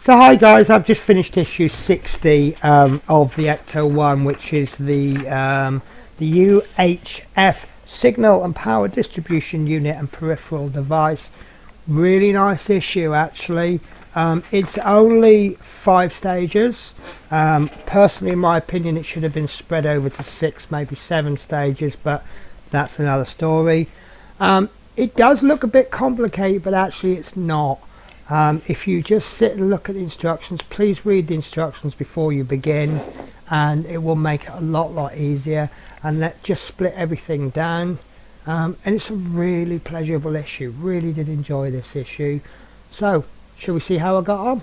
So hi guys, I've just finished issue 60 of the Ecto-1, which is the UHF signal and power distribution unit and peripheral device. Really nice issue actually. It's only 5 stages. Personally, in my opinion, it should have been spread over to 6, maybe 7 stages, but that's another story. It does look a bit complicated, but actually it's not. If you just sit and look at the instructions, please read the instructions before you begin, and it will make it a lot easier. And let's just split everything down. And it's a really pleasurable issue. Really did enjoy this issue. So shall we see how I got on?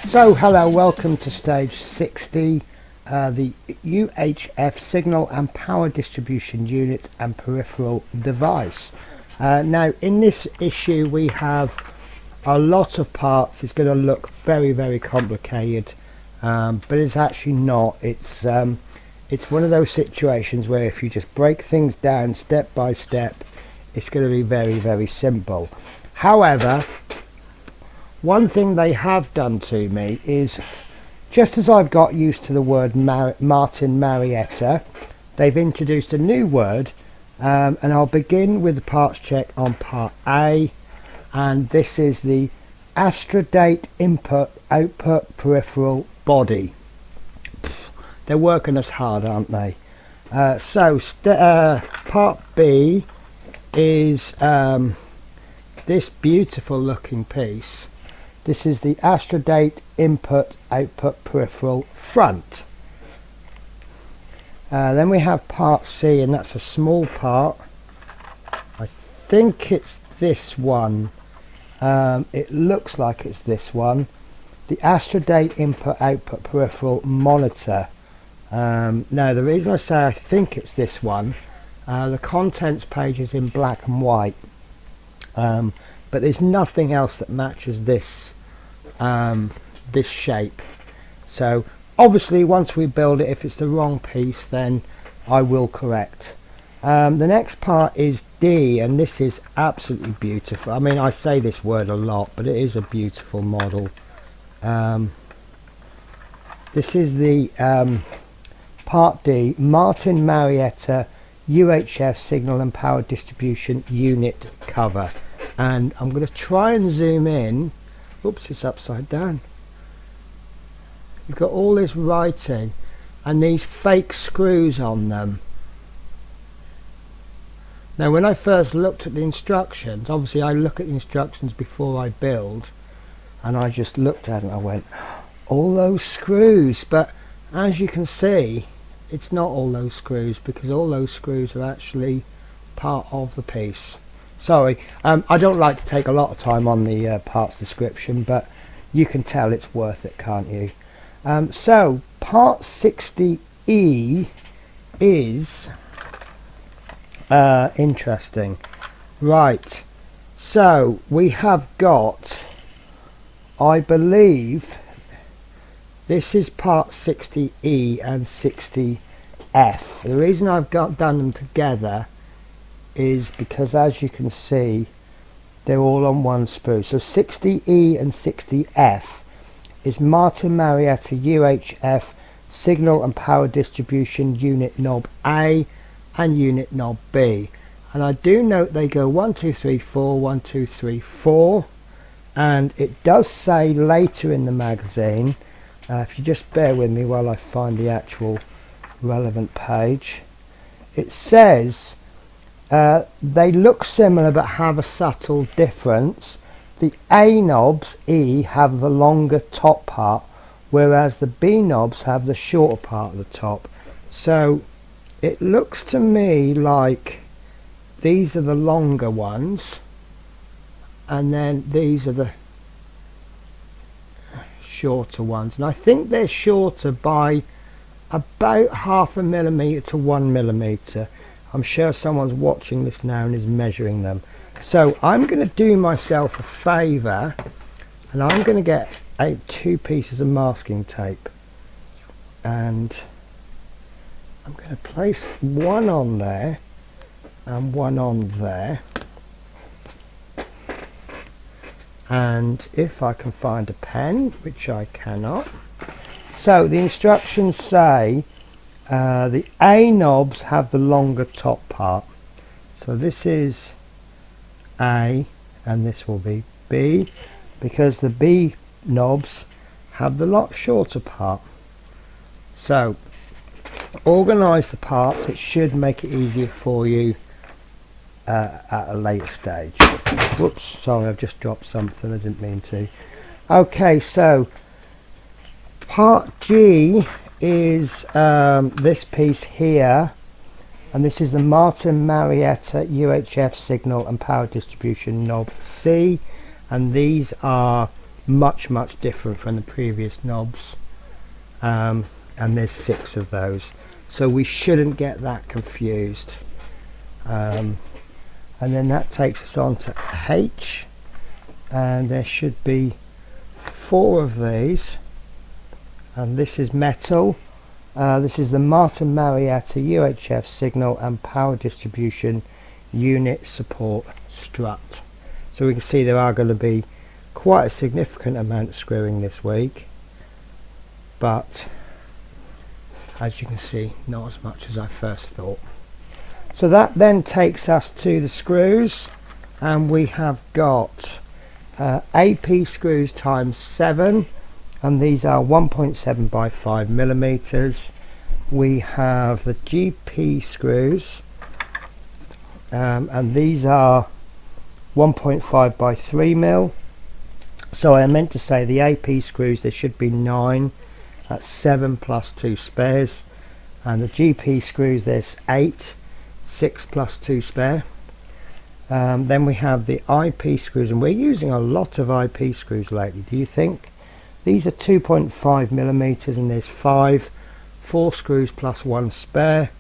So hello, welcome to stage 60, the UHF signal and power distribution unit and peripheral device. Now in this issue we have a lot of parts. It's going to look very complicated, but it's actually not. It's one of those situations where if you just break things down step by step, it's going to be very simple. However, one thing they have done to me is, just as I've got used to the word Martin Marietta, they've introduced a new word, and I'll begin with the parts check on part A, and this is the astrodate input output peripheral body. They're working us hard, aren't they? So part B is this beautiful looking piece. This is the astrodate input output peripheral front. Then we have part C, and that's a small part. I think it's this one. It looks like it's this one. The astrodate input output peripheral monitor. Now the reason I say I think it's this one, the contents page is in black and white, but there's nothing else that matches this this shape. So obviously once we build it, if it's the wrong piece, then I will correct. The next part is D, and this is absolutely beautiful. I mean, I say this word a lot, but it is a beautiful model. This is the part D, Martin Marietta UHF signal and power distribution unit cover, and I'm going to try and zoom in. Oops, it's upside down. You've got all this writing and these fake screws on them. Now when I first looked at the instructions, obviously I look at the instructions before I build, and I just looked at it and I went, all those screws, but as you can see it's not all those screws, because all those screws are actually part of the piece. Sorry, I don't like to take a lot of time on the parts description, but you can tell it's worth it, can't you? So part 60E is interesting. Right, so we have got, I believe this is part 60E and 60F. The reason I've done them together is because, as you can see, they're all on one sprue. So 60E and 60F is Martin Marietta UHF signal and power distribution unit knob A and unit knob B, and I do note they go 1 2 3 4 1 2 3 4, and it does say later in the magazine, if you just bear with me while I find the actual relevant page, it says they look similar but have a subtle difference. The A knobs, E, have the longer top part, whereas the B knobs have the shorter part of the top. So it looks to me like these are the longer ones, and then these are the shorter ones, and I think they're shorter by about 0.5 millimeter to 1 millimeter. I'm sure someone's watching this now and is measuring them. So I'm going to do myself a favour, and I'm going to get 2 pieces of masking tape, and I'm going to place one on there and one on there, and if I can find a pen, which I cannot. So the instructions say the A knobs have the longer top part, so this is A and this will be B, because the B knobs have the lot shorter part. So organise the parts, it should make it easier for you at a later stage. Whoops, sorry, I've just dropped something, I didn't mean to. Okay, so part G is this piece here, and this is the Martin Marietta UHF signal and power distribution knob C, and these are much different from the previous knobs, and there's 6 of those, so we shouldn't get that confused. And then that takes us on to H, and there should be 4 of these, and this is metal. This is the Martin Marietta UHF signal and power distribution unit support strut. So we can see there are going to be quite a significant amount of screwing this week, but as you can see, not as much as I first thought. So that then takes us to the screws, and we have got AP screws times 7, and these are 1.7 by 5 millimeters. We have the GP screws, and these are 1.5 by 3 mil. So I meant to say the AP screws, there should be 9, that's 7 plus 2 spares, and the GP screws there's 8, 6 plus 2 spare. Then we have the IP screws, and we're using a lot of IP screws lately, do you think? These are 2.5 millimeters, and there's 4 screws plus 1 spare.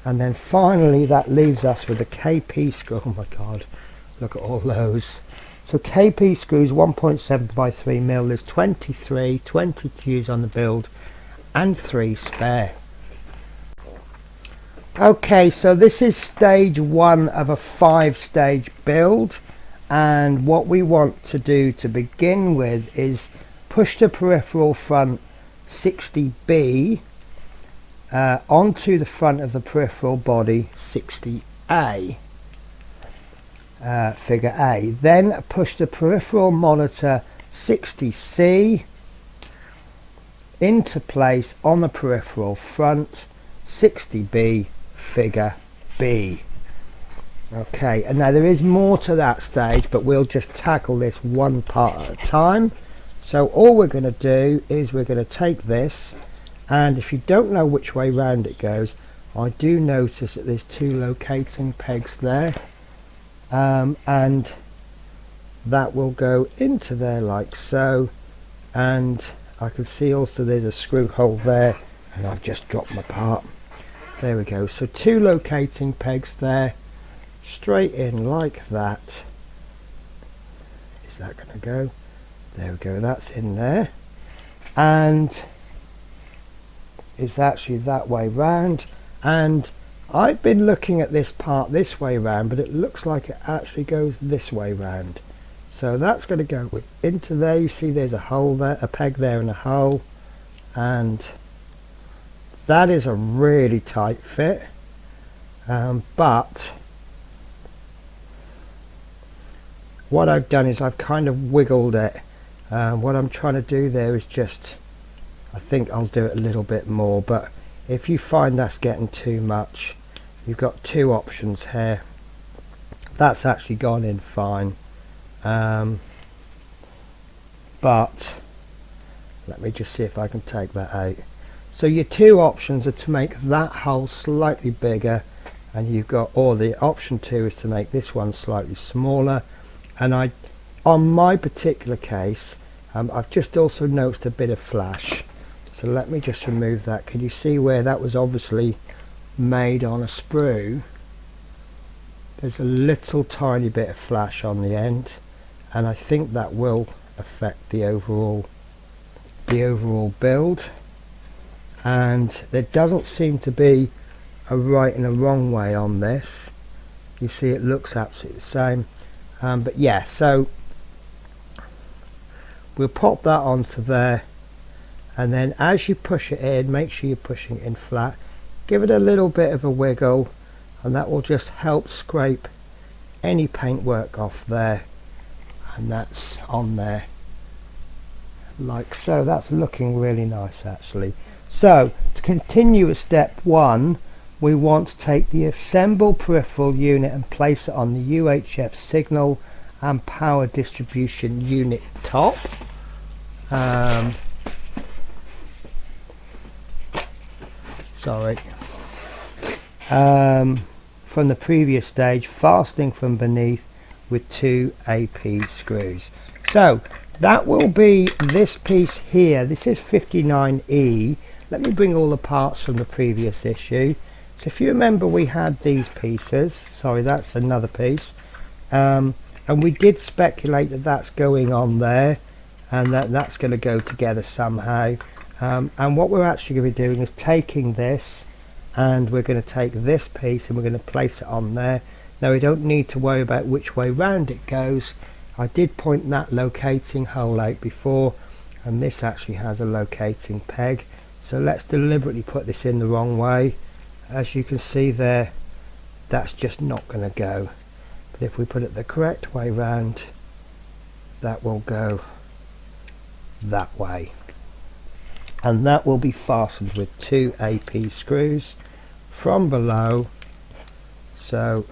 And then finally that leaves us with the KP screw. Oh my god, look at all those. So KP screws 1.7 by 3 mil, there's 23, 20 to use on the build, and 3 spare. Okay, so this is stage 1 of a 5-stage build, and what we want to do to begin with is push the peripheral front 60B onto the front of the peripheral body 60A, figure A. Then push the peripheral monitor 60C into place on the peripheral front 60B, figure B. Okay, and now there is more to that stage, but we'll just tackle this one part at a time. So all we're going to do is we're going to take this, and if you don't know which way round it goes, I do notice that there's 2 locating pegs there, and that will go into there like so, and I can see also there's a screw hole there, and I've just dropped my part. There we go, so 2 locating pegs there, straight in like that. Is that going to go? There we go, that's in there, and it's actually that way round, and I've been looking at this part this way round, but it looks like it actually goes this way round. So that's going to go into there. You see there's a hole there, a peg there and a hole, and that is a really tight fit, but what I've done is I've kind of wiggled it. What I'm trying to do there is just, I think I'll do it a little bit more, but if you find that's getting too much, you've got 2 options here. That's actually gone in fine, but let me just see if I can take that out. So your 2 options are to make that hole slightly bigger, and you've got, or the option 2 is to make this one slightly smaller. And on my particular case, I've just also noticed a bit of flash, so let me just remove that. Can you see where that was obviously made on a sprue? there's a little tiny bit of flash on the end, and I think that will affect the overall build. And there doesn't seem to be a right and a wrong way on this. You see it looks absolutely the same, but yeah, so we'll pop that onto there, and then as you push it in, make sure you're pushing it in flat, give it a little bit of a wiggle, and that will just help scrape any paintwork off there, and that's on there like so. That's looking really nice actually. So to continue with step 1, we want to take the assembled peripheral unit and place it on the UHF signal and power distribution unit top. From the previous stage, fastening from beneath with 2 AP screws. So that will be this piece here. This is 59E. Let me bring all the parts from the previous issue. So if you remember, we had these pieces. Sorry, that's another piece. And we did speculate that that's going on there, and that's going to go together somehow. And what we're actually going to be doing is taking this, and we're going to take this piece and we're going to place it on there. Now we don't need to worry about which way round it goes. I did point that locating hole out before, and this actually has a locating peg. So let's deliberately put this in the wrong way. As you can see there, that's just not going to go. But if we put it the correct way round, that will go that way. And that will be fastened with 2 AP screws from below. So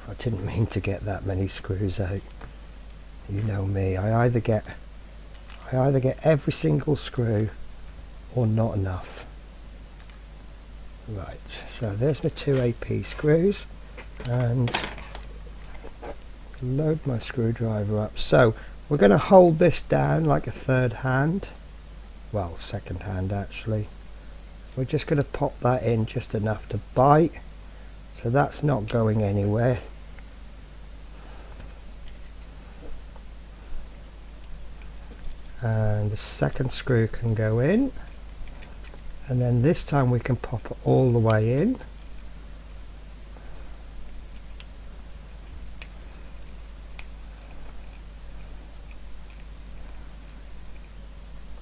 I didn't mean to get that many screws out. You know me, I either get every single screw or not enough. Right, so there's my 2 AP screws, and load my screwdriver up. So we're going to hold this down like a third hand, well, second hand actually. We're just going to pop that in just enough to bite, so that's not going anywhere. And the second screw can go in, and then this time we can pop it all the way in.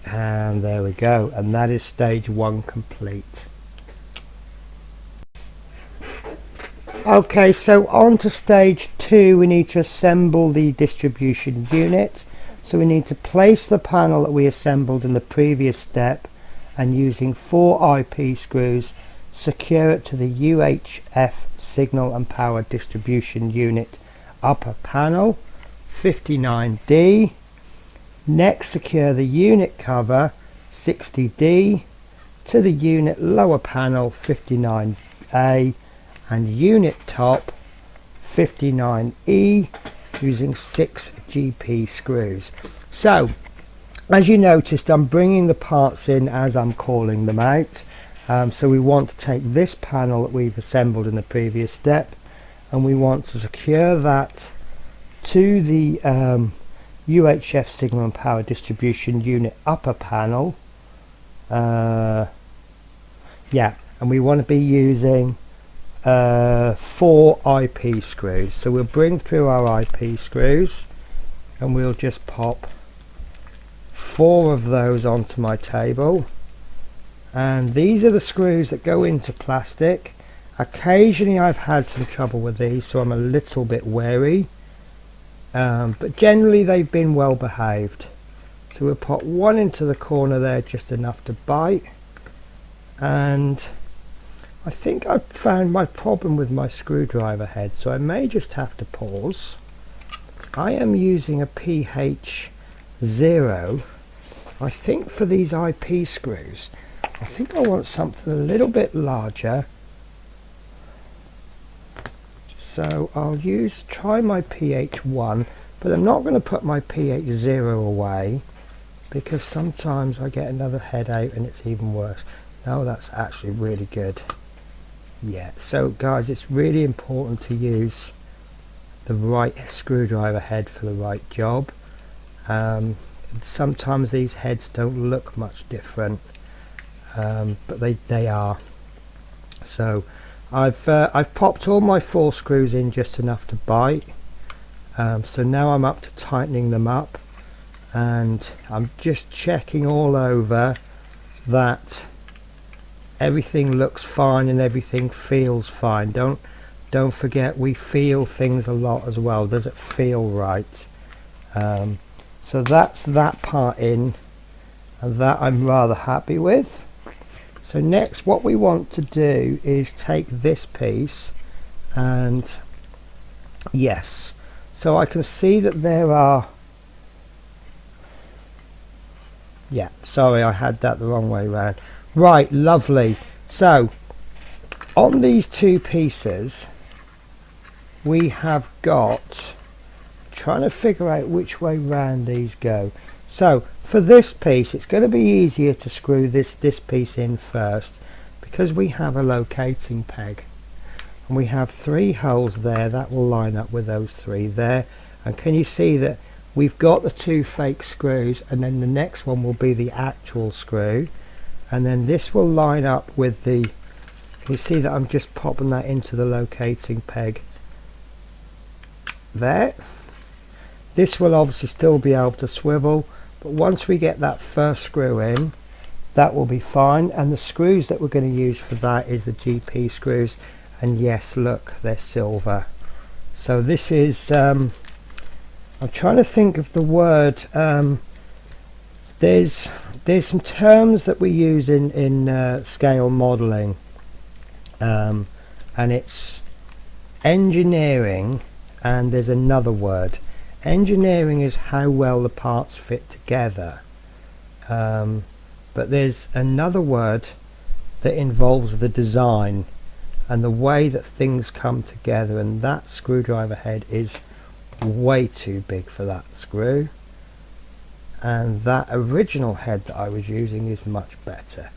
And there we go, and that is stage 1 complete. Okay, so on to stage 2. We need to assemble the distribution unit. So we need to place the panel that we assembled in the previous step, and using 4 IP screws secure it to the UHF signal and power distribution unit upper panel 59D. Next, secure the unit cover 60D to the unit lower panel 59A and unit top 59E using 6 GP screws. So as you noticed, I'm bringing the parts in as I'm calling them out. So we want to take this panel that we've assembled in the previous step, and we want to secure that to the UHF signal and power distribution unit upper panel. Yeah, and we want to be using 4 IP screws. So we'll bring through our IP screws, and we'll just pop 4 of those onto my table, and these are the screws that go into plastic. Occasionally I've had some trouble with these, so I'm a little bit wary, but generally they've been well behaved. So we'll put 1 into the corner there, just enough to bite, and I think I've found my problem with my screwdriver head, so I may just have to pause. I am using a PH0. I think for these IP screws, I think I want something a little bit larger. So I'll try my PH1, but I'm not going to put my PH0 away, because sometimes I get another head out and it's even worse. No, that's actually really good. Yeah, so guys, it's really important to use the right screwdriver head for the right job. Sometimes these heads don't look much different, but they are. So I've popped all my 4 screws in just enough to bite. So now I'm up to tightening them up, and I'm just checking all over that everything looks fine and everything feels fine. Don't forget, we feel things a lot as well. Does it feel right? So that's that part in, and that I'm rather happy with. So next, what we want to do is take this piece, and yes, so I can see that there are, yeah, sorry, I had that the wrong way around. Right, lovely. So on these 2 pieces we have got, trying to figure out which way round these go. So for this piece, it's going to be easier to screw this piece in first, because we have a locating peg, and we have 3 holes there that will line up with those 3 there. And can you see that we've got the 2 fake screws, and then the next one will be the actual screw, and then this will line up with the, can you see that I'm just popping that into the locating peg there. This will obviously still be able to swivel, but once we get that first screw in, that will be fine. And the screws that we're going to use for that is the GP screws, and yes, look, they're silver. So this is I'm trying to think of the word. There's some terms that we use in scale modeling, and it's engineering, and there's another word. Engineering is how well the parts fit together, but there's another word that involves the design and the way that things come together, and that screwdriver head is way too big for that screw, and that original head that I was using is much better.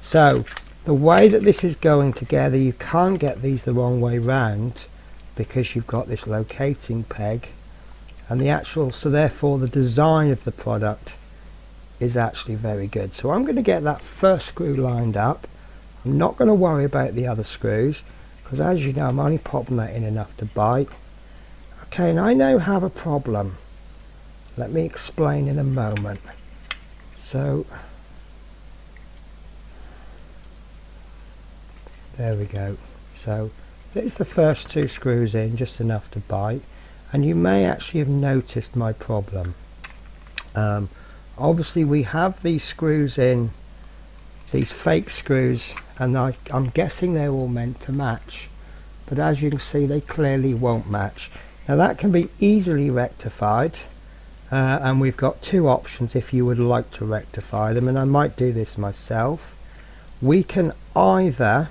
So the way that this is going together, you can't get these the wrong way round, because you've got this locating peg, and the actual, so therefore the design of the product is actually very good. So I'm going to get that first screw lined up. I'm not going to worry about the other screws, because as you know, I'm only popping that in enough to bite. Okay, and I now have a problem. Let me explain in a moment. So there we go. So there's the first 2 screws in, just enough to bite, and you may actually have noticed my problem. Obviously we have these screws in, these fake screws, and I'm guessing they're all meant to match, but as you can see, they clearly won't match. Now that can be easily rectified, and we've got 2 options if you would like to rectify them, and I might do this myself. We can either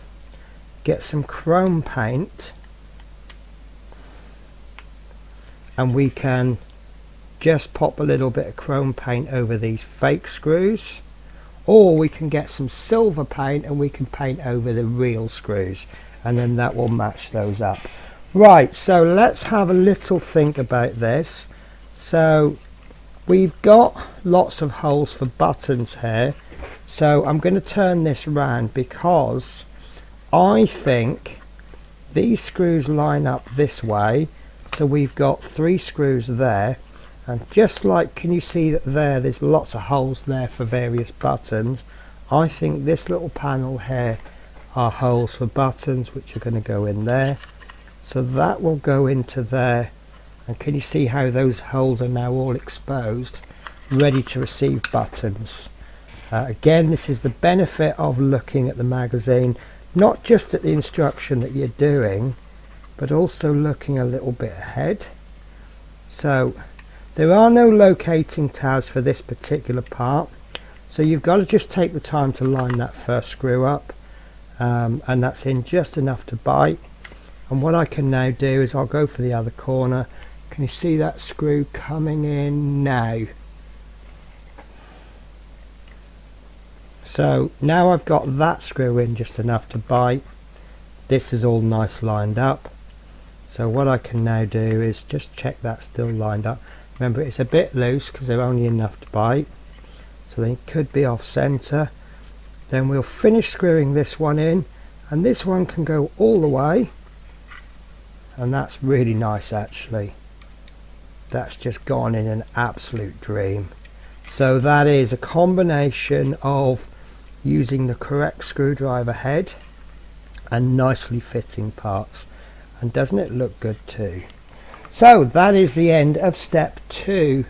get some chrome paint, and we can just pop a little bit of chrome paint over these fake screws, or we can get some silver paint and we can paint over the real screws, and then that will match those up. Right, so let's have a little think about this. So we've got lots of holes for buttons here, so I'm going to turn this round, because I think these screws line up this way. So we've got 3 screws there, and just like, can you see that there's lots of holes there for various buttons. I think this little panel here are holes for buttons, which are going to go in there. So that will go into there, and can you see how those holes are now all exposed, ready to receive buttons. Again, this is the benefit of looking at the magazine, not just at the instruction that you're doing, but also looking a little bit ahead. So there are no locating tabs for this particular part, so you've got to just take the time to line that first screw up, and that's in just enough to bite. And what I can now do is I'll go for the other corner. Can you see that screw coming in now? So now I've got that screw in just enough to bite. this is all nice lined up. So what I can now do is just check that's still lined up. Remember, it's a bit loose because they're only enough to bite, so they could be off center. Then we'll finish screwing this one in, and this one can go all the way, and that's really nice actually. That's just gone in an absolute dream. So that is a combination of using the correct screwdriver head and nicely fitting parts, and doesn't it look good too? So that is the end of step 2.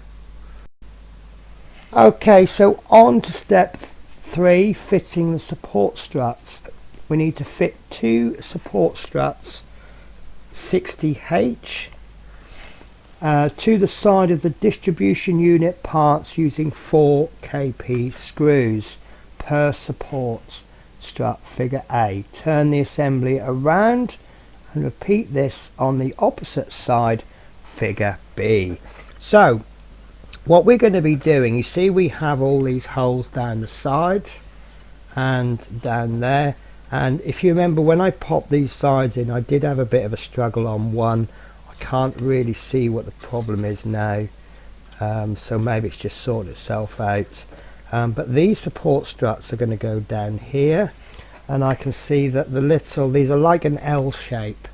Okay, so on to step 3, fitting the support struts. We need to fit 2 support struts 60H to the side of the distribution unit parts using 4 kp screws per support strut, figure A. Turn the assembly around and repeat this on the opposite side, figure B. So what we're going to be doing, you see we have all these holes down the side and down there, and if you remember when I popped these sides in, I did have a bit of a struggle on one. I can't really see what the problem is now, so maybe it's just sorted itself out. But these support struts are going to go down here, and I can see that these are like an L shape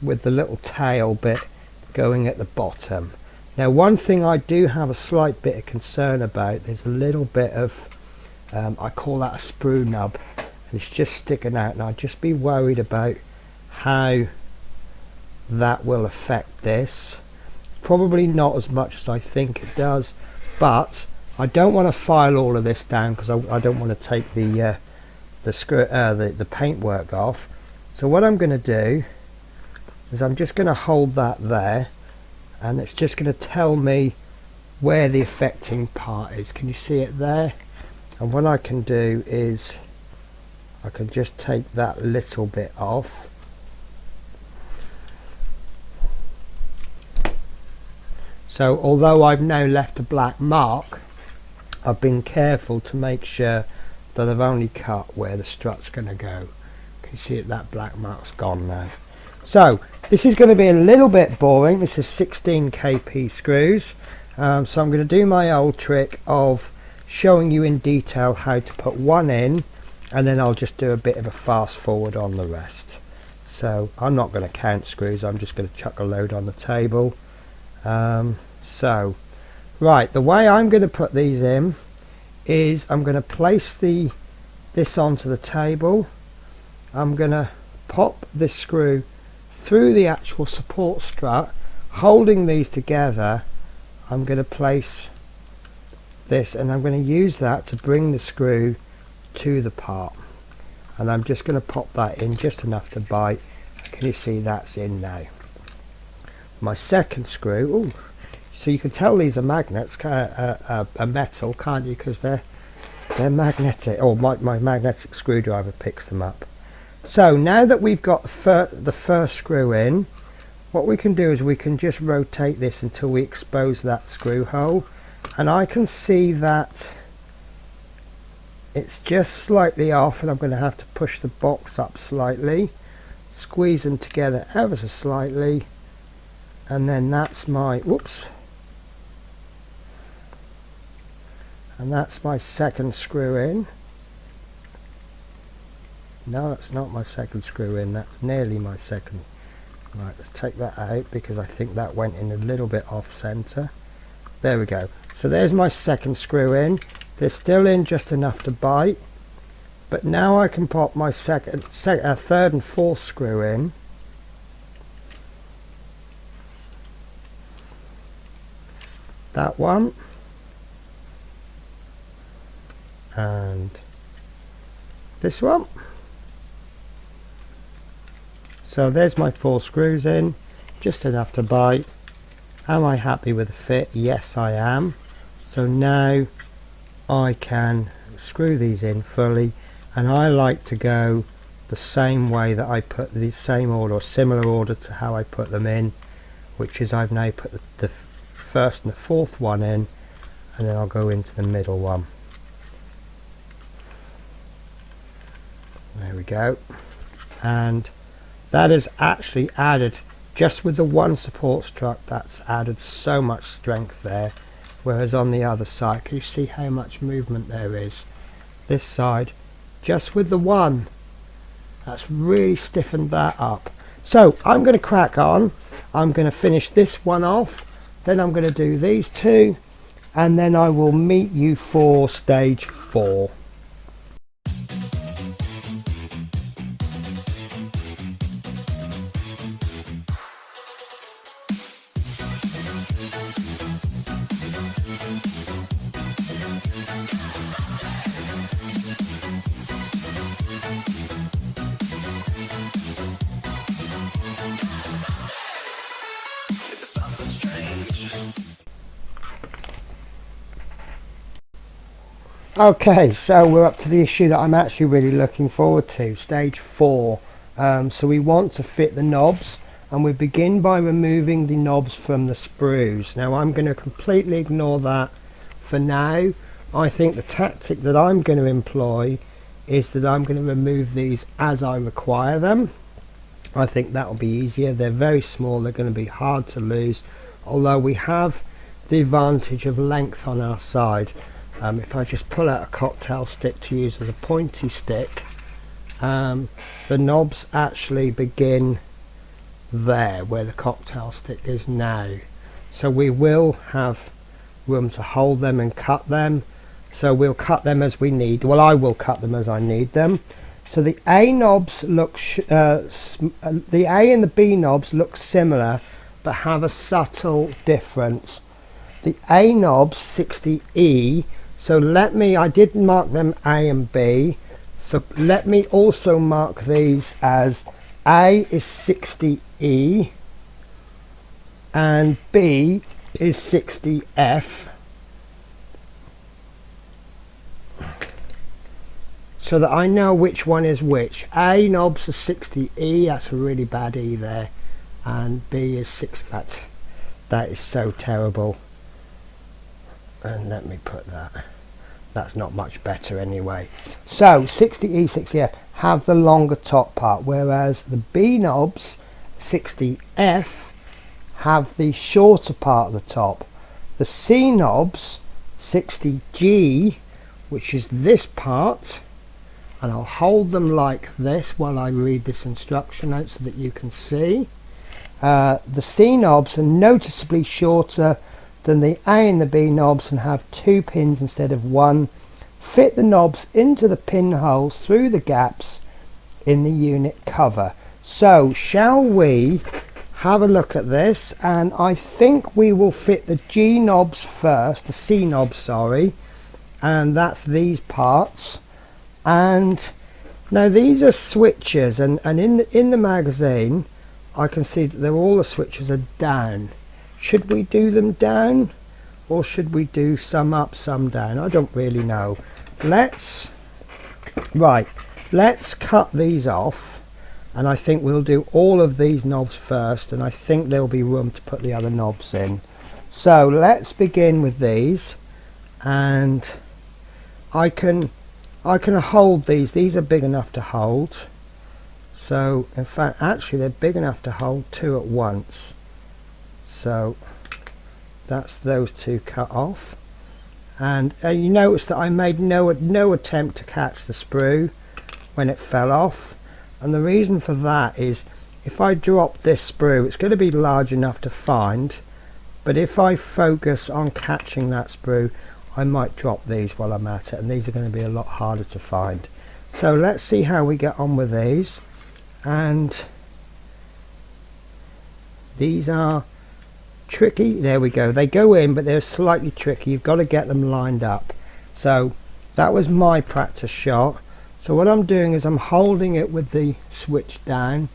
with the little tail bit going at the bottom. Now one thing I do have a slight bit of concern about, there's a little bit of I call that a sprue nub, and it's just sticking out, and I'd just be worried about how that will affect this. Probably not as much as I think it does, but I don't want to file all of this down because I don't want to take the paintwork off. So what I'm going to do is I'm just going to hold that there, and it's just going to tell me where the affecting part is. Can you see it there? And what I can do is I can just take that little bit off. So although I've now left a black mark, I've been careful to make sure that I've only cut where the strut's going to go. Can you see it? That black mark's gone now. So this is going to be a little bit boring. This is 16 kp screws, so I'm going to do my old trick of showing you in detail how to put one in, and then I'll just do a bit of a fast forward on the rest. So I'm not going to count screws, I'm just going to chuck a load on the table. So right, the way I'm going to put these in is I'm going to place this onto the table. I'm going to pop this screw through the actual support strut, holding these together. I'm going to place this, and I'm going to use that to bring the screw to the part, and I'm just going to pop that in just enough to bite. Can you see that's in now? My second screw, ooh, so you can tell these are magnets, are metal, can't you, because they're magnetic, or my magnetic screwdriver picks them up. So now that we've got the first screw in, what we can do is we can just rotate this until we expose that screw hole, and I can see that it's just slightly off, and I'm going to have to push the box up slightly, squeeze them together ever so slightly, and then that's my, whoops, and that's my second screw in. No, that's not my second screw in, that's nearly my second. Right, let's take that out because I think that went in a little bit off center. There we go. So there's my second screw in. They're still in just enough to bite, but now I can pop my third and fourth screw in. That one, and this one. So there's my 4 screws in, just enough to bite. Am I happy with the fit? Yes, I am. So now I can screw these in fully, and I like to go the same way that I put the same order or similar order to how I put them in, which is I've now put the first and the fourth one in, and then I'll go into the middle one. There we go, and that has actually added, just with the one support strut, that's added so much strength there. Whereas on the other side, can you see how much movement there is? This side, just with the one, that's really stiffened that up. So I'm going to crack on. I'm going to finish this one off, then I'm going to do these two, and then I will meet you for stage 4. Okay, so we're up to the issue that I'm actually really looking forward to, stage 4. So we want to fit the knobs, and we begin by removing the knobs from the sprues. Now I'm going to completely ignore that for now. I think the tactic that I'm going to employ is that I'm going to remove these as I require them. I think that will be easier. They're very small, they're going to be hard to lose, although we have the advantage of length on our side. If I just pull out a cocktail stick to use as a pointy stick, the knobs actually begin there where the cocktail stick is now. So we will have room to hold them and cut them. So we'll cut them as we need. Well, I will cut them as I need them. So the A knobs look, the A and the B knobs look similar, but have a subtle difference. The A knobs 60E. So let me, I did mark them A and B, so let me also mark these as A is 60E and B is 60F, so that I know which one is which. A knobs are 60E, that's a really bad E there, and B is 60, that is so terrible. And let me put that, that's not much better anyway. So 60E, 60F have the longer top part, whereas the B knobs 60F have the shorter part of the top. The C knobs 60G, which is this part, and I'll hold them like this while I read this instruction note so that you can see. The C knobs are noticeably shorter than the A and the B knobs and have 2 pins instead of 1. Fit the knobs into the pinholes through the gaps in the unit cover. So shall we have a look at this? And I think we will fit the G knobs first, the C knobs, sorry, and that's these parts. And now these are switches, and in the magazine I can see that all the switches are down. Should we do them down, or should we do some up, some down? I don't really know. Let's cut these off, and I think we'll do all of these knobs first, and I think there'll be room to put the other knobs in. So let's begin with these, and I can hold these are big enough to hold. So in fact, actually they're big enough to hold 2 at once. So that's those 2 cut off, and you notice that I made no attempt to catch the sprue when it fell off, and the reason for that is if I drop this sprue, it's going to be large enough to find, but if I focus on catching that sprue, I might drop these while I'm at it, and these are going to be a lot harder to find. So let's see how we get on with these. And these are tricky. There we go, they go in, but they're slightly tricky. You've got to get them lined up. So that was my practice shot. So what I'm doing is I'm holding it with the switch down,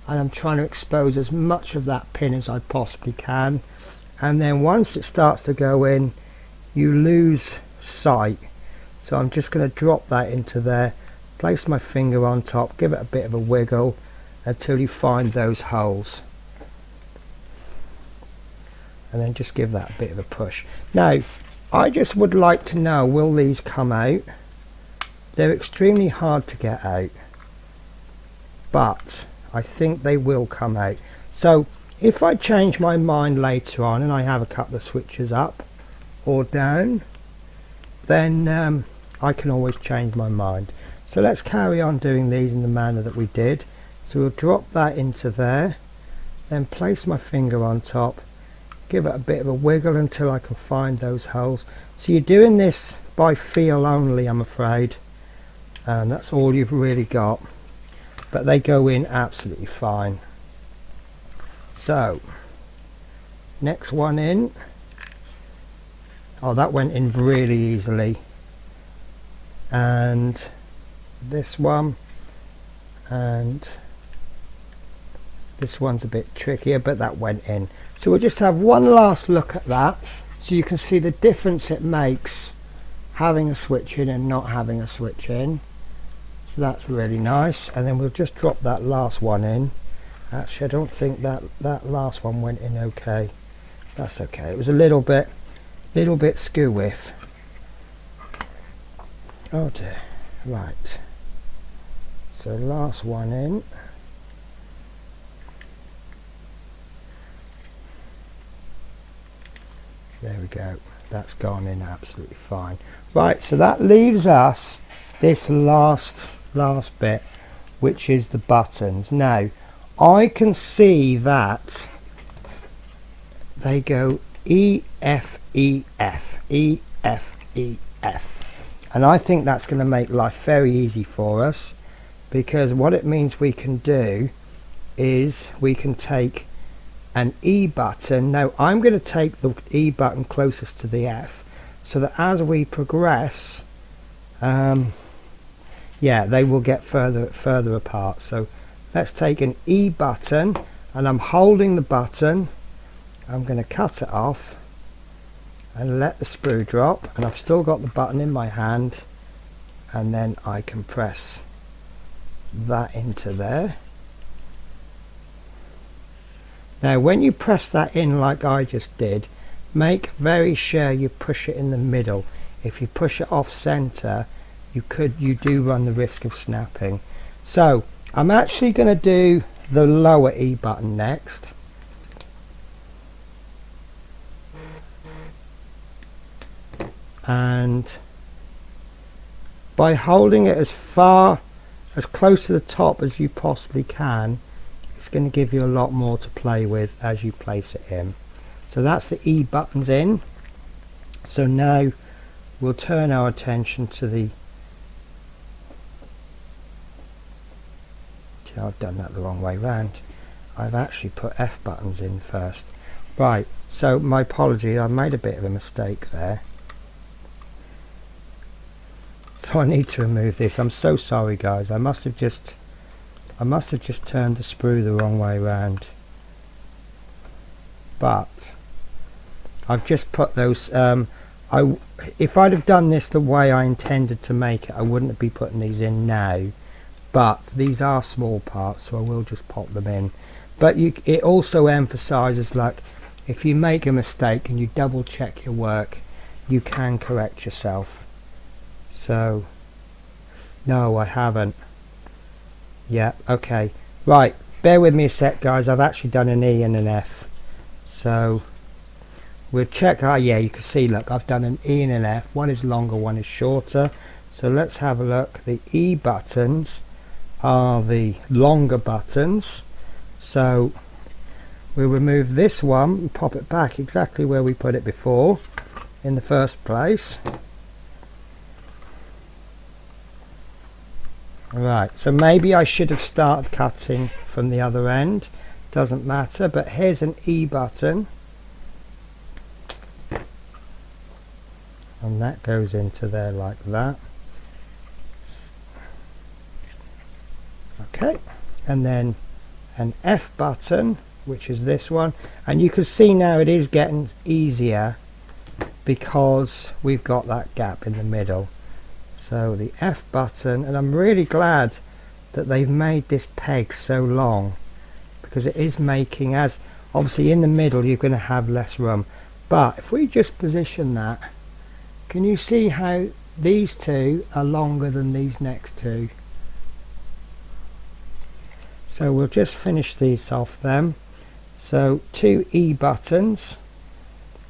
and I'm trying to expose as much of that pin as I possibly can, and then once it starts to go in, you lose sight. So I'm just going to drop that into there, place my finger on top, give it a bit of a wiggle until you find those holes, and then just give that a bit of a push. Now I just would like to know, will these come out? They're extremely hard to get out, but I think they will come out. So if I change my mind later on and I have a couple of switches up or down, then I can always change my mind. So let's carry on doing these in the manner that we did. So we'll drop that into there, then place my finger on top, give it a bit of a wiggle until I can find those holes. So you're doing this by feel only, I'm afraid, and that's all you've really got, but they go in absolutely fine. So next one in. Oh, that went in really easily. And this one, and this one's a bit trickier, but that went in. So we'll just have one last look at that so you can see the difference it makes having a switch in and not having a switch in. So that's really nice. And then we'll just drop that last one in. Actually, I don't think that last one went in okay. That's okay. It was a little bit skew with. Oh dear. Right. So last one in. There we go. That's gone in absolutely fine. Right, so that leaves us this last bit, which is the buttons. Now, I can see that they go E, F, E, F, E, F, E, F. And I think that's going to make life very easy for us, because what it means we can do is we can take an E button. Now I'm going to take the E button closest to the F, so that as we progress, yeah, they will get further apart. So let's take an E button, and I'm holding the button. I'm going to cut it off and let the sprue drop, and I've still got the button in my hand, and then I can press that into there. Now when you press that in like I just did, make very sure you push it in the middle. If you push it off center, you do run the risk of snapping. So I'm actually going to do the lower E button next. And by holding it as close to the top as you possibly can, it's going to give you a lot more to play with as you place it in. So that's the E buttons in. So now we'll turn our attention to the... I've done that the wrong way round. I've actually put F buttons in first. Right, so my apology, I made a bit of a mistake there. So I need to remove this. I'm so sorry guys, I must have just turned the sprue the wrong way round. But I've just put those, if I'd have done this the way I intended to make it, I wouldn't be putting these in now. But these are small parts, so I will just pop them in. But it also emphasizes, like, if you make a mistake and you double check your work, you can correct yourself. So no, I haven't. Yeah, okay, right, bear with me a sec guys, I've actually done an E and an F. So we'll check. Yeah, you can see, look, I've done an E and an F. One is longer, one is shorter. So let's have a look. The E buttons are the longer buttons, so we'll remove this one and pop it back exactly where we put it before in the first place. Right, so maybe I should have started cutting from the other end, doesn't matter, but here's an E button, and that goes into there like that. Okay, and then an F button, which is this one, and you can see now it is getting easier because we've got that gap in the middle. So the F button, and I'm really glad that they've made this peg so long, because it is making, as obviously in the middle you're going to have less room. But if we just position that, can you see how these two are longer than these next two? So we'll just finish these off then. So 2 E buttons.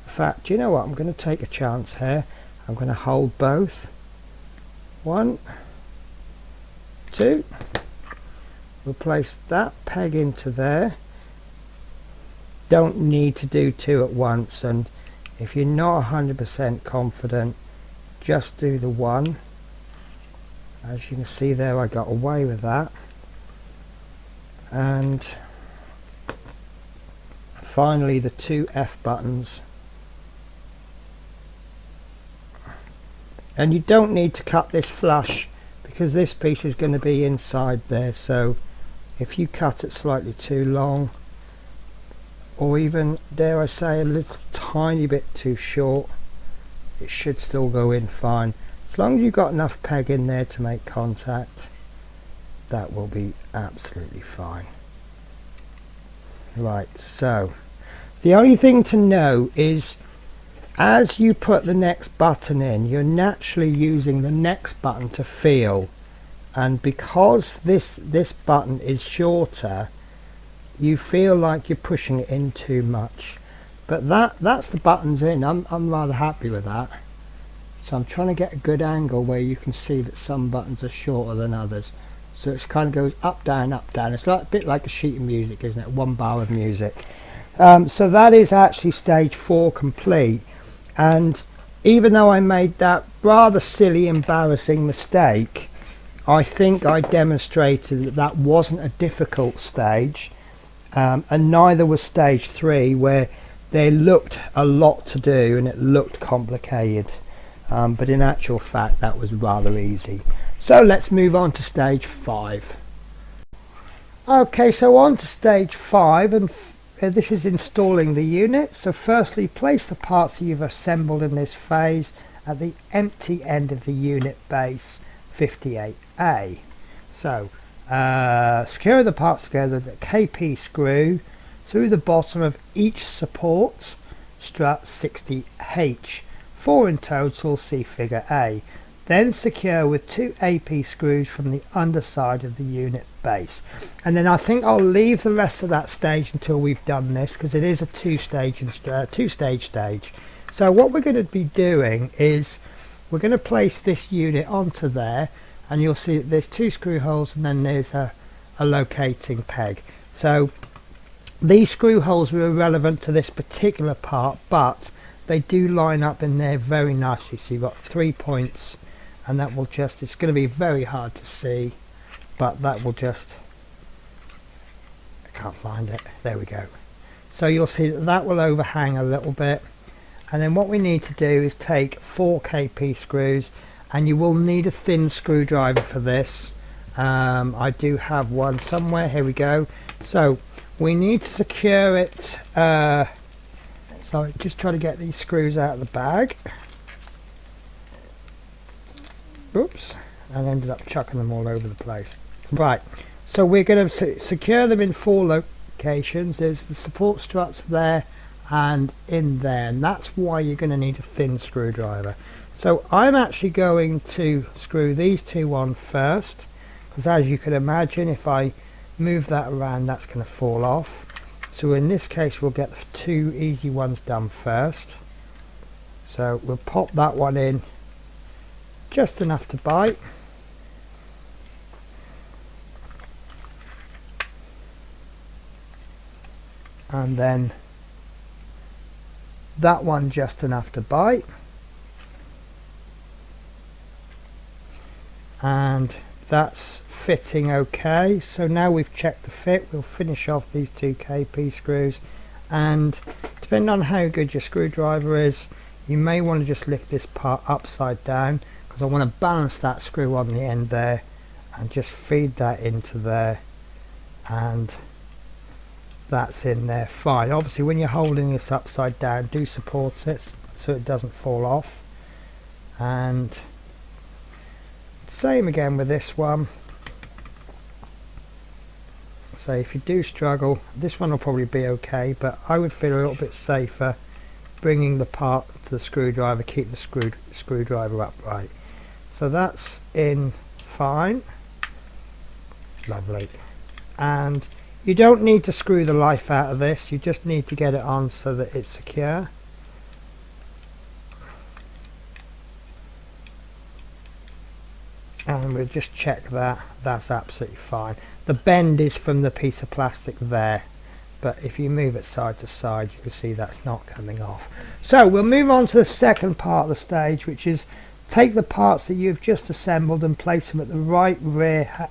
In fact, do you know what? I'm going to take a chance here. I'm going to hold both. 1, 2. We'll place that peg into there. Don't need to do 2 at once, and if you're not 100% confident, just do the 1. As you can see there, I got away with that. And finally the 2 F buttons. And you don't need to cut this flush because this piece is going to be inside there, so if you cut it slightly too long, or even, dare I say, a little tiny bit too short, it should still go in fine. As long as you've got enough peg in there to make contact, that will be absolutely fine. Right, so the only thing to know is as you put the next button in, you're naturally using the next button to feel, and because this button is shorter, you feel like you're pushing it in too much. But that's the buttons in. I'm rather happy with that. So I'm trying to get a good angle where you can see that some buttons are shorter than others. So it kind of goes up, down, up, down. It's like a bit like a sheet of music, isn't it? 1 bar of music. So that is actually stage 4 complete. And even though I made that rather silly, embarrassing mistake, I think I demonstrated that that wasn't a difficult stage, and neither was stage 3, where there looked a lot to do and it looked complicated, but in actual fact that was rather easy. So let's move on to stage 5. Okay, so on to stage 5, and this is installing the unit. So firstly, place the parts that you've assembled in this phase at the empty end of the unit base 58A. So secure the parts together with the KP screw through the bottom of each support strut 60H, 4 in total, see figure A. Then secure with 2 AP screws from the underside of the unit base. And then I think I'll leave the rest of that stage until we've done this, because it is a two-stage stage. So what we're going to be doing is we're going to place this unit onto there, and you'll see that there's 2 screw holes and then there's a locating peg. So these screw holes are irrelevant to this particular part, but they do line up in there very nicely. So you've got 3 points, and that will just, it's going to be very hard to see, but that will just, I can't find it, there we go. So you'll see that that will overhang a little bit, and then what we need to do is take 4 KP screws, and you will need a thin screwdriver for this. I do have one somewhere, here we go. So we need to secure it, so just try to get these screws out of the bag. Oops, and ended up chucking them all over the place. Right, so we're going to secure them in 4 locations. There's the support struts there and in there, and that's why you're going to need a thin screwdriver. So I'm actually going to screw these 2 on first, because as you can imagine, if I move that around, that's going to fall off. So in this case, we'll get the 2 easy ones done first. So we'll pop that one in just enough to bite, and then that one just enough to bite, and that's fitting okay. So now we've checked the fit, we'll finish off these 2 KP screws, and depending on how good your screwdriver is, you may want to just lift this part upside down, because I want to balance that screw on the end there and just feed that into there, and that's in there fine. Obviously when you're holding this upside down, do support it so it doesn't fall off. And same again with this one. So if you do struggle, this one will probably be okay, but I would feel a little bit safer bringing the part to the screwdriver, keep the screwdriver upright. So that's in fine. Lovely. and you don't need to screw the life out of this, you just need to get it on so that it's secure. And we'll just check that that's absolutely fine. The bend is from the piece of plastic there, but if you move it side to side you can see that's not coming off. So we'll move on to the second part of the stage, which is take the parts that you've just assembled and place them at the right rear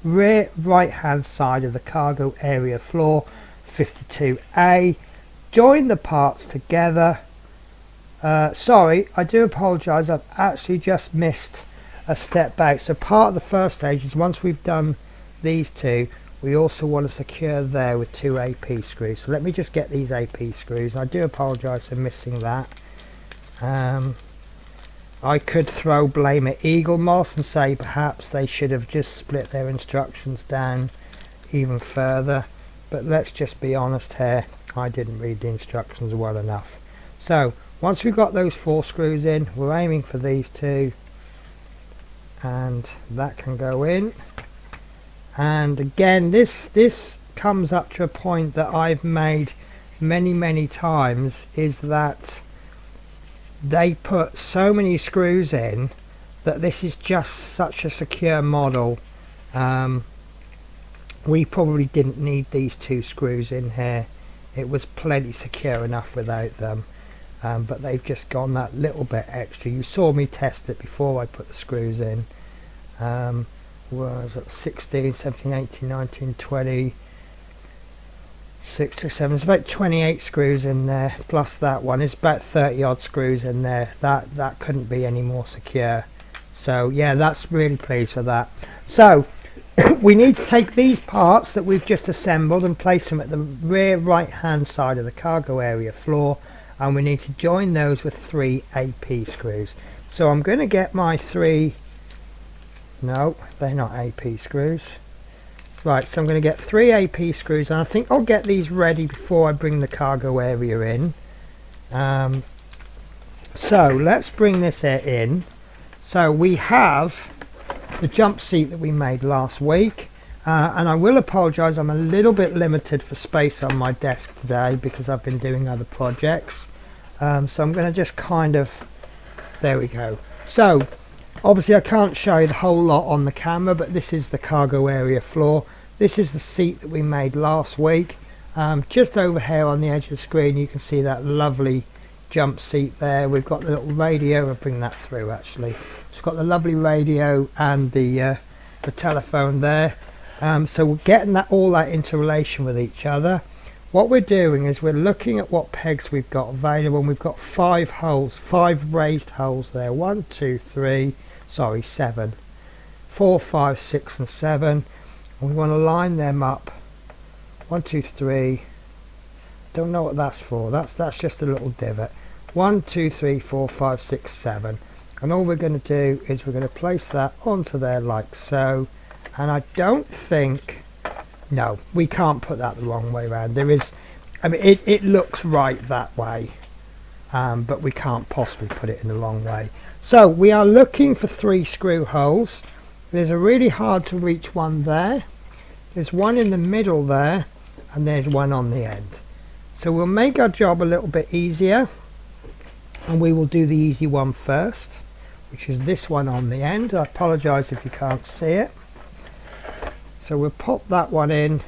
right hand side of the cargo area floor 52A. Join the parts together. Sorry, I do apologise, I've actually just missed a step back. So part of the first stage is once we've done these two, we also want to secure there with 2 AP screws. So let me just get these AP screws. I do apologise for missing that. I could throw blame at Eaglemoss and say perhaps they should have just split their instructions down even further, but let's just be honest here, I didn't read the instructions well enough. So once we've got those 4 screws in, we're aiming for these 2, and that can go in. And again, this comes up to a point that I've made many times, is that they put so many screws in that this is just such a secure model. We probably didn't need these 2 screws in here, it was plenty secure enough without them. But they've just gone that little bit extra. You saw me test it before I put the screws in. Was it 16, 17, 18, 19, 20, 6 or 7, it's about 28 screws in there, plus that one is about 30 odd screws in there. That couldn't be any more secure. So yeah, that's really pleased with that. So we need to take these parts that we've just assembled and place them at the rear right hand side of the cargo area floor, and we need to join those with 3 AP screws. So I'm going to get my 3, no they're not AP screws, right, so I'm going to get 3 AP screws, and I think I'll get these ready before I bring the cargo area in. So let's bring this in. So we have the jump seat that we made last week, and I will apologise, I'm a little bit limited for space on my desk today because I've been doing other projects. So I'm going to just kind of, there we go. So obviously I can't show you the whole lot on the camera, but this is the cargo area floor. This is the seat that we made last week. Just over here on the edge of the screen you can see that lovely jump seat there. We've got the little radio, I'll bring that through actually. It's got the lovely radio and the telephone there. So we're getting all that into relation with each other. What we're doing is we're looking at what pegs we've got available, and we've got 5 holes, 5 raised holes there. 1, 2, 3, sorry, 7. 4, 5, 6 and 7. And we want to line them up. 1, 2, 3. Don't know what that's for. That's just a little divot. 1, 2, 3, 4, 5, 6, 7. And all we're going to do is we're going to place that onto there like so. And I don't think, no, we can't put that the wrong way around. There is, I mean, it looks right that way, but we can't possibly put it in the wrong way. So we are looking for 3 screw holes. There's a really hard to reach one there. There's one in the middle there, and there's one on the end. So we'll make our job a little bit easier, and we will do the easy one first, which is this one on the end. I apologise if you can't see it. So we'll pop that one in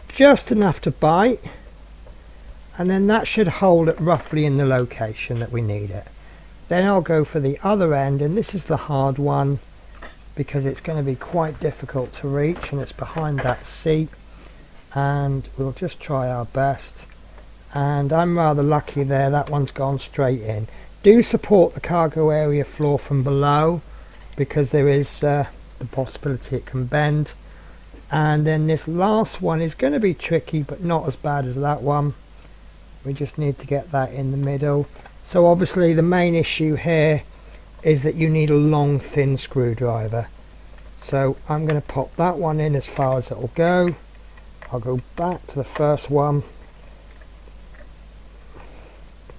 just enough to bite, and then that should hold it roughly in the location that we need it. Then I'll go for the other end, and this is the hard one because it's going to be quite difficult to reach, and it's behind that seat, and we'll just try our best. And I'm rather lucky there, that one's gone straight in. Do support the cargo area floor from below because there is the possibility it can bend. And then this last one is going to be tricky, but not as bad as that one. We just need to get that in the middle. So obviously the main issue here is that you need a long thin screwdriver. So I'm going to pop that one in as far as it will go. I'll go back to the first one,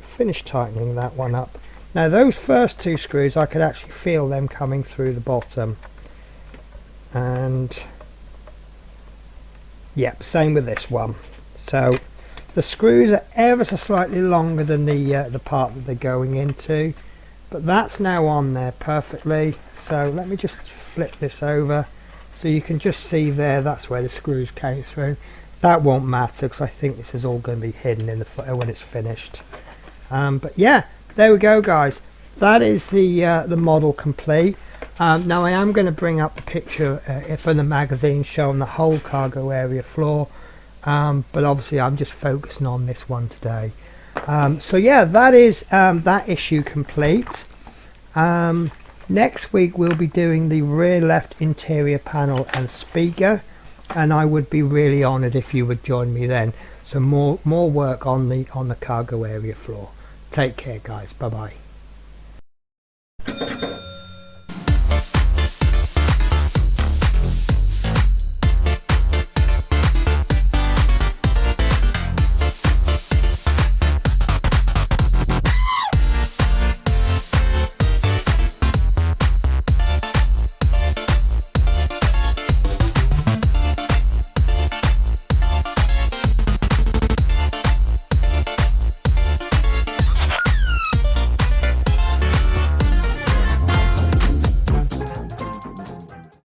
finish tightening that one up. Now those first 2 screws, I could actually feel them coming through the bottom, and Yep, same with this one. So the screws are ever so slightly longer than the part that they're going into, but that's now on there perfectly. So let me just flip this over so you can just see there, that's where the screws came through. That won't matter because I think this is all going to be hidden in the when it's finished. But yeah, there we go, guys. That is the model complete. Now I am going to bring up the picture from the magazine showing the whole cargo area floor, but obviously I'm just focusing on this one today. So yeah, that is that issue complete. Next week we'll be doing the rear left interior panel and speaker, and I would be really honoured if you would join me then. So more work on the cargo area floor. Take care, guys. Bye bye.